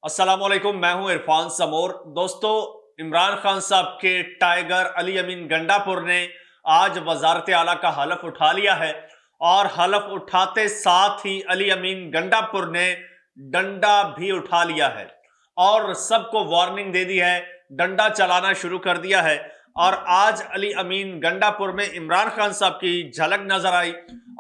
अस्सलामुअलैकुम, मैं हूं इरफान समोर। दोस्तों, इमरान खान साहब के टाइगर अली अमीन गंडापुर ने आज वजारत आला का हलफ उठा लिया है और हलफ उठाते साथ ही अली अमीन गंडापुर ने डंडा भी उठा लिया है और सबको वार्निंग दे दी है, डंडा चलाना शुरू कर दिया है। और आज अली अमीन गंडापुर में इमरान खान साहब की झलक नजर आई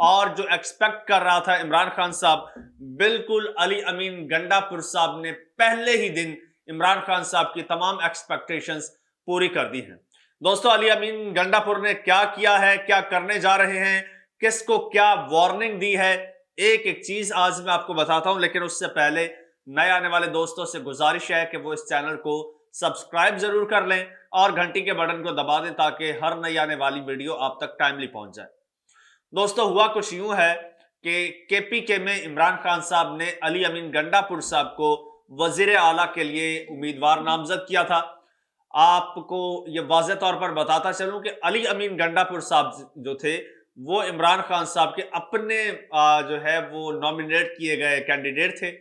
और जो एक्सपेक्ट कर रहा था इमरान खान साहब, बिल्कुल अली अमीन गंडापुर साहब ने पहले ही दिन इमरान खान साहब की तमाम एक्सपेक्टेशंस पूरी कर दी हैं। दोस्तों, अली अमीन गंडापुर ने क्या किया है, क्या करने जा रहे हैं, किसको क्या वार्निंग दी है, एक एक चीज आज मैं आपको बताता हूं। लेकिन उससे पहले नए आने वाले दोस्तों से गुजारिश है कि वो इस चैनल को सब्सक्राइब जरूर कर लें और घंटी के बटन को दबा दें ताकि हर नई आने वाली वीडियो आप तक टाइमली पहुंच जाए। दोस्तों, हुआ कुछ यूं है कि केपीके में इमरान खान साहब ने अली अमीन गंडापुर साहब को वजीर आला के लिए उम्मीदवार नामजद किया था। आपको ये वाज़ेह तौर पर बताता चलूं कि अली अमीन गंडापुर साहब जो थे वो इमरान खान साहब के अपने जो है वो नॉमिनेट किए गए कैंडिडेट थे।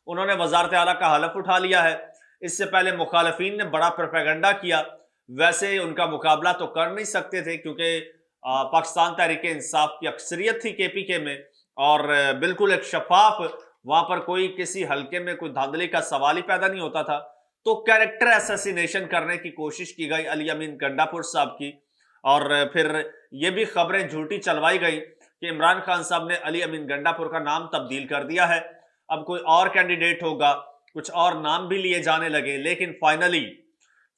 उन्होंने वजारत आला का हलफ उठा लिया है। इससे पहले मुखालफीन ने बड़ा प्रोपेगेंडा किया। वैसे उनका मुकाबला तो कर नहीं सकते थे क्योंकि पाकिस्तान तहरीक इंसाफ की अक्सरियत थी केपीके में और बिल्कुल एक शफाफ, वहां पर कोई किसी हल्के में कोई धांधली का सवाल ही पैदा नहीं होता था। तो कैरेक्टर असैसिनेशन करने की कोशिश की गई अली अमीन गंडापुर साहब की और फिर यह भी खबरें झूठी चलवाई गई कि इमरान खान साहब ने अली अमीन गंडापुर का नाम तब्दील कर दिया है, अब कोई और कैंडिडेट होगा, कुछ और नाम भी लिए जाने लगे। लेकिन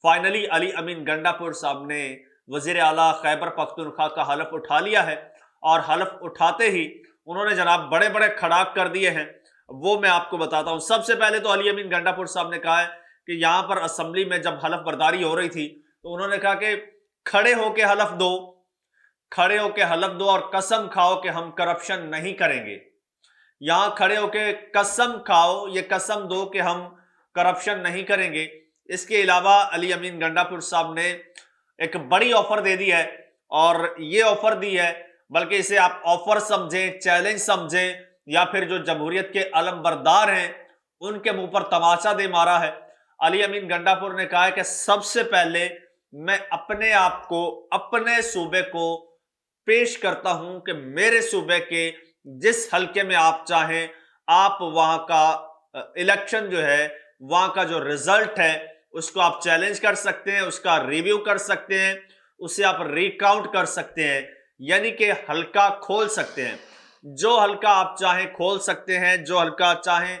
फाइनली अली अमीन गंडापुर साहब ने वजीर आला खैबर पख्तूनख्वा का हलफ उठा लिया है और हलफ उठाते ही उन्होंने जनाब बड़े बड़े खड़ाक कर दिए हैं। वो मैं आपको बताता हूं। सबसे पहले तो अली अमीन गंडापुर साहब ने कहा है कि यहां पर असेंबली में जब हलफ बर्दारी हो रही थी तो उन्होंने कहा कि खड़े होके हलफ दो, खड़े होके हलफ दो और कसम खाओ कि हम करप्शन नहीं करेंगे। यहां खड़े होके कसम खाओ, ये कसम दो कि हम करप्शन नहीं करेंगे। इसके अलावा अली अमीन गंडापुर साहब ने एक बड़ी ऑफर दे दी है और ये ऑफर दी है, बल्कि इसे आप ऑफर समझें, चैलेंज समझें, या फिर जो जमहूरियत के अलमबरदार हैं उनके मुंह पर तमाचा दे मारा है। अली अमीन गंडापुर ने कहा है कि सबसे पहले मैं अपने आप को, अपने सूबे को पेश करता हूं कि मेरे सूबे के जिस हल्के में आप चाहें, आप वहां का इलेक्शन जो है, वहां का जो रिजल्ट है उसको आप चैलेंज कर सकते हैं, उसका रिव्यू कर सकते हैं, उसे आप रिकाउंट कर सकते हैं, यानी कि हल्का खोल सकते हैं। जो हल्का आप चाहें खोल सकते हैं, जो हल्का चाहें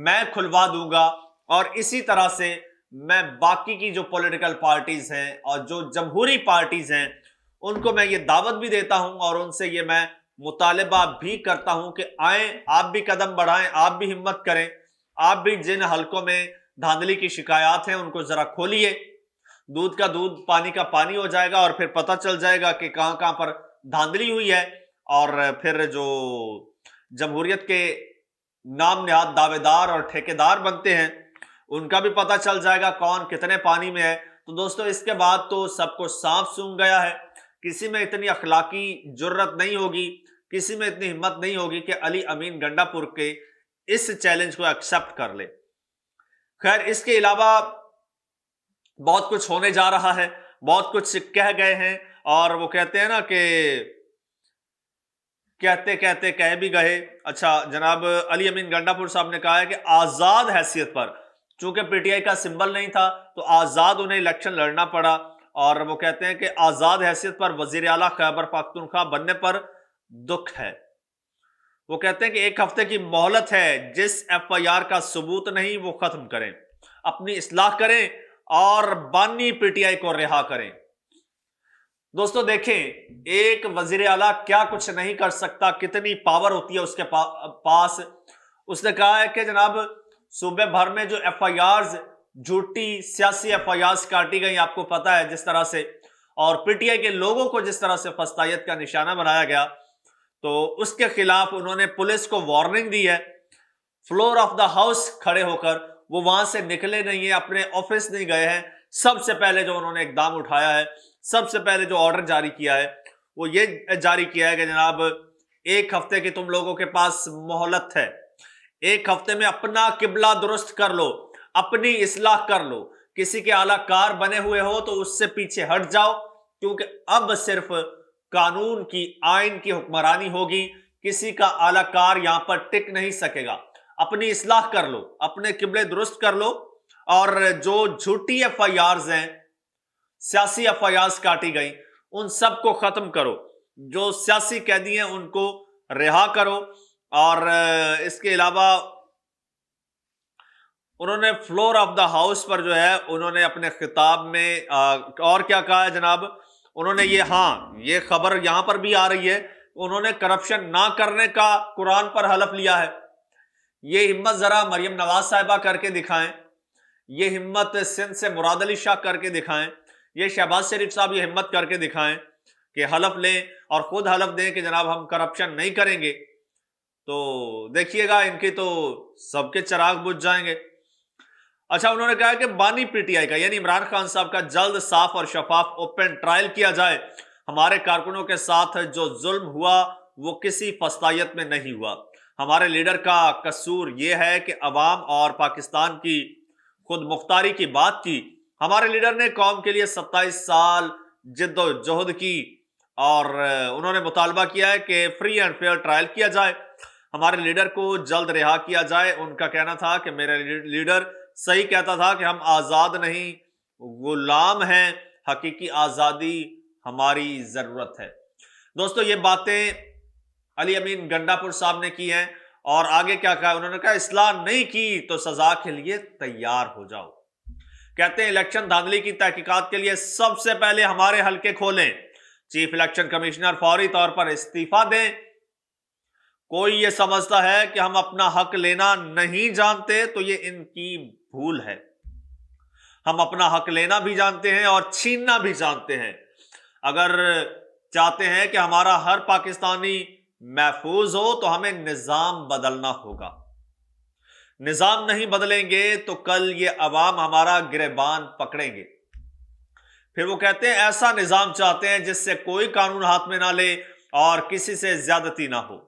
मैं खुलवा दूंगा। और इसी तरह से मैं बाकी की जो पॉलिटिकल पार्टीज हैं और जो जमहूरी पार्टीज हैं उनको मैं ये दावत भी देता हूं और उनसे ये मैं मुतालबा भी करता हूं कि आए, आप भी कदम बढ़ाएं, आप भी हिम्मत करें, आप भी जिन हलकों में धांधली की शिकायत हैं उनको जरा खोलिए। दूध का दूध, पानी का पानी हो जाएगा और फिर पता चल जाएगा कि कहां कहां पर धांधली हुई है। और फिर जो जमहूरियत के नाम नहाद दावेदार और ठेकेदार बनते हैं उनका भी पता चल जाएगा कौन कितने पानी में है। तो दोस्तों, इसके बाद तो सबको सांप सूंघ गया है। किसी में इतनी अखलाकी जुर्रत नहीं होगी, किसी में इतनी हिम्मत नहीं होगी कि अली अमीन गंडापुर के इस चैलेंज को एक्सेप्ट कर ले। खैर, इसके अलावा बहुत कुछ होने जा रहा है, बहुत कुछ कह गए हैं और वो कहते हैं ना कि कहते कहते कह भी गए। अच्छा, जनाब अली अमीन गंडापुर साहब ने कहा है कि आजाद हैसियत पर, चूंकि पीटीआई का सिंबल नहीं था तो आजाद उन्हें इलेक्शन लड़ना पड़ा और वो कहते हैं कि आजाद हैसियत पर वजीर आला खैबर पख्तूनख्वा बनने पर दुख है। वो कहते हैं कि एक हफ्ते की मोहलत है, जिस एफआईआर का सबूत नहीं वो खत्म करें, अपनी इस्लाह करें और बानी पीटीआई को रिहा करें। दोस्तों देखें, एक वजीर आला क्या कुछ नहीं कर सकता, कितनी पावर होती है उसके पास। उसने कहा है कि जनाब सूबे भर में जो एफआईआर्स, झूठी सियासी एफआईआर्स काटी गई, आपको पता है जिस तरह से, और पीटीआई के लोगों को जिस तरह से फस्तायत का निशाना बनाया गया, तो उसके खिलाफ उन्होंने पुलिस को वार्निंग दी है। फ्लोर ऑफ द हाउस खड़े होकर वो वहां से निकले नहीं है, अपने ऑफिस नहीं गए हैं। सबसे पहले जो उन्होंने इकदाम उठाया है, सबसे पहले जो ऑर्डर जारी किया है वो ये जारी किया है कि जनाब एक हफ्ते की तुम लोगों के पास मोहलत है, एक हफ्ते में अपना किबला दुरुस्त कर लो, اپنی اصلاح کر لو. کسی کے اعلی کار بنے ہوئے ہو تو اس سے پیچھے ہٹ جاؤ, کیونکہ اب صرف قانون کی, آئین کی حکمرانی ہوگی. کسی کا اعلی کار یہاں پر ٹک نہیں سکے گا. اپنی اصلاح کر لو, اپنے قبلے درست کر لو, اور جو جھوٹی ایف آئی آرز ہیں, سیاسی ایف آئی آرز کاٹی گئی, ان سب کو ختم کرو. جو سیاسی قیدی ہیں ان کو رہا کرو. اور اس کے علاوہ انہوں نے فلور آف دا ہاؤس پر جو ہے انہوں نے اپنے خطاب میں اور کیا کہا ہے جناب, انہوں نے یہ خبر یہاں پر بھی آ رہی ہے, انہوں نے کرپشن نہ کرنے کا قرآن پر حلف لیا ہے. یہ ہمت ذرا مریم نواز صاحبہ کر کے دکھائیں, یہ ہمت سندھ سے مراد علی شاہ کر کے دکھائیں, یہ شہباز شریف صاحب یہ ہمت کر کے دکھائیں کہ حلف لیں اور خود حلف دیں کہ جناب ہم کرپشن نہیں کریں گے. تو دیکھیے گا ان کی تو سب کے چراغ بجھ جائیں گے. اچھا, انہوں نے کہا کہ بانی پی ٹی آئی کا یعنی عمران خان صاحب کا جلد صاف اور شفاف اوپن ٹرائل کیا جائے. ہمارے کارکنوں کے ساتھ جو ظلم ہوا وہ کسی فسطائیت میں نہیں ہوا. ہمارے لیڈر کا قصور یہ ہے کہ عوام اور پاکستان کی خود مختاری کی بات کی. ہمارے لیڈر نے قوم کے لیے 27 سال جد و جہد کی اور انہوں نے مطالبہ کیا ہے کہ فری اینڈ فیئر ٹرائل کیا جائے. ہمارے لیڈر کو جلد رہا کیا جائے. ان کا کہنا تھا کہ میرا لیڈر صحیح کہتا تھا کہ ہم آزاد نہیں غلام ہیں, حقیقی آزادی ہماری ضرورت ہے. دوستو یہ باتیں علی امین گنڈا پور صاحب نے کی ہیں. اور آگے کیا کہا, انہوں نے کہا اصلاح نہیں کی تو سزا کے لیے تیار ہو جاؤ. کہتے ہیں الیکشن دھاندلی کی تحقیقات کے لیے سب سے پہلے ہمارے حلقے کھولیں. چیف الیکشن کمشنر فوری طور پر استعفیٰ دیں. کوئی یہ سمجھتا ہے کہ ہم اپنا حق لینا نہیں جانتے تو یہ ان کی بھول ہے. ہم اپنا حق لینا بھی جانتے ہیں اور چھیننا بھی جانتے ہیں. اگر چاہتے ہیں کہ ہمارا ہر پاکستانی محفوظ ہو تو ہمیں نظام بدلنا ہوگا. نظام نہیں بدلیں گے تو کل یہ عوام ہمارا گریبان پکڑیں گے. پھر وہ کہتے ہیں ایسا نظام چاہتے ہیں جس سے کوئی قانون ہاتھ میں نہ لے اور کسی سے زیادتی نہ ہو.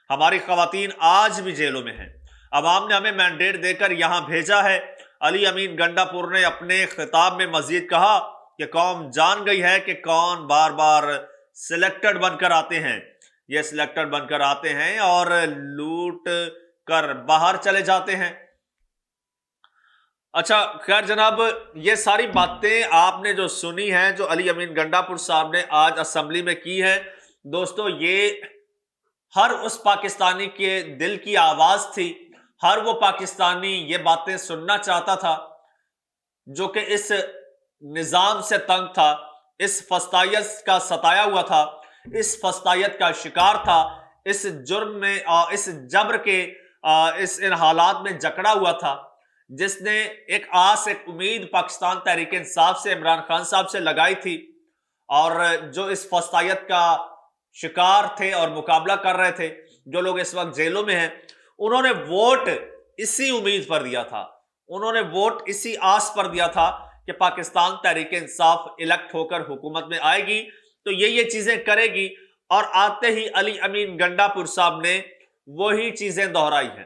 ہماری خواتین آج بھی جیلوں میں ہیں. عوام نے ہمیں مینڈیٹ دے کر یہاں بھیجا ہے. علی امین گنڈا پور نے اپنے خطاب میں مزید کہا کہ قوم جان گئی ہے کہ کون بار بار سلیکٹڈ بن کر آتے ہیں. یہ سلیکٹڈ بن کر آتے ہیں اور لوٹ کر باہر چلے جاتے ہیں. اچھا خیر جناب, یہ ساری باتیں آپ نے جو سنی ہیں جو علی امین گنڈا پور صاحب نے آج اسمبلی میں کی ہے, دوستو یہ ہر اس پاکستانی کے دل کی آواز تھی. ہر وہ پاکستانی یہ باتیں سننا چاہتا تھا جو کہ اس نظام سے تنگ تھا, اس فسطائیت کا ستایا ہوا تھا, اس فسطائیت کا شکار تھا, اس جرم میں اس جبر کے اس ان حالات میں جکڑا ہوا تھا, جس نے ایک آس ایک امید پاکستان تحریک انصاف سے عمران خان صاحب سے لگائی تھی. اور جو اس فسطائیت کا شکار تھے اور مقابلہ کر رہے تھے, جو لوگ اس وقت جیلوں میں ہیں, انہوں نے ووٹ اسی امید پر دیا تھا, انہوں نے ووٹ اسی آس پر دیا تھا کہ پاکستان تحریک انصاف الیکٹ ہو کر حکومت میں آئے گی تو یہ چیزیں کرے گی. اور آتے ہی علی امین گنڈا پور صاحب نے وہی چیزیں دہرائی ہیں.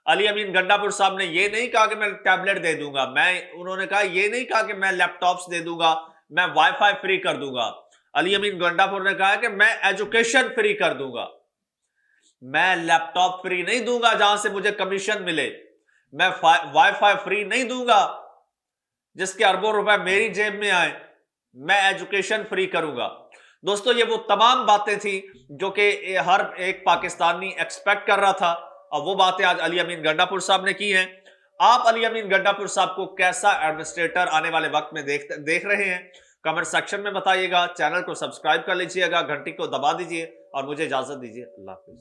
علی امین گنڈا پور صاحب نے یہ نہیں کہا کہ میں ٹیبلٹ دے دوں گا, انہوں نے کہا یہ نہیں کہا کہ میں لیپ ٹاپس دے دوں گا, میں وائی فائی فری کر دوں گا. علی امین گنڈا پور نے کہا کہ میں ایجوکیشن فری کر دوں گا, میں لیپ ٹاپ فری نہیں دوں گا جہاں سے مجھے کمیشن ملے, میں وائی فائی فری نہیں دوں گا جس کے اربوں روپے میری جیب میں آئے, میں ایجوکیشن فری کروں گا. دوستو یہ وہ تمام باتیں تھیں جو کہ ہر ایک پاکستانی ایکسپیکٹ کر رہا تھا, اور وہ باتیں آج علی امین گنڈا پور صاحب نے کی ہیں. آپ علی امین گنڈا پور صاحب کو کیسا ایڈمنسٹریٹر آنے والے وقت میں دیکھ رہے ہیں, کمنٹ سیکشن میں بتائیے گا. چینل کو سبسکرائب کر لیجئے گا, گھنٹی کو دبا دیجئے اور مجھے اجازت دیجئے. اللہ حافظ.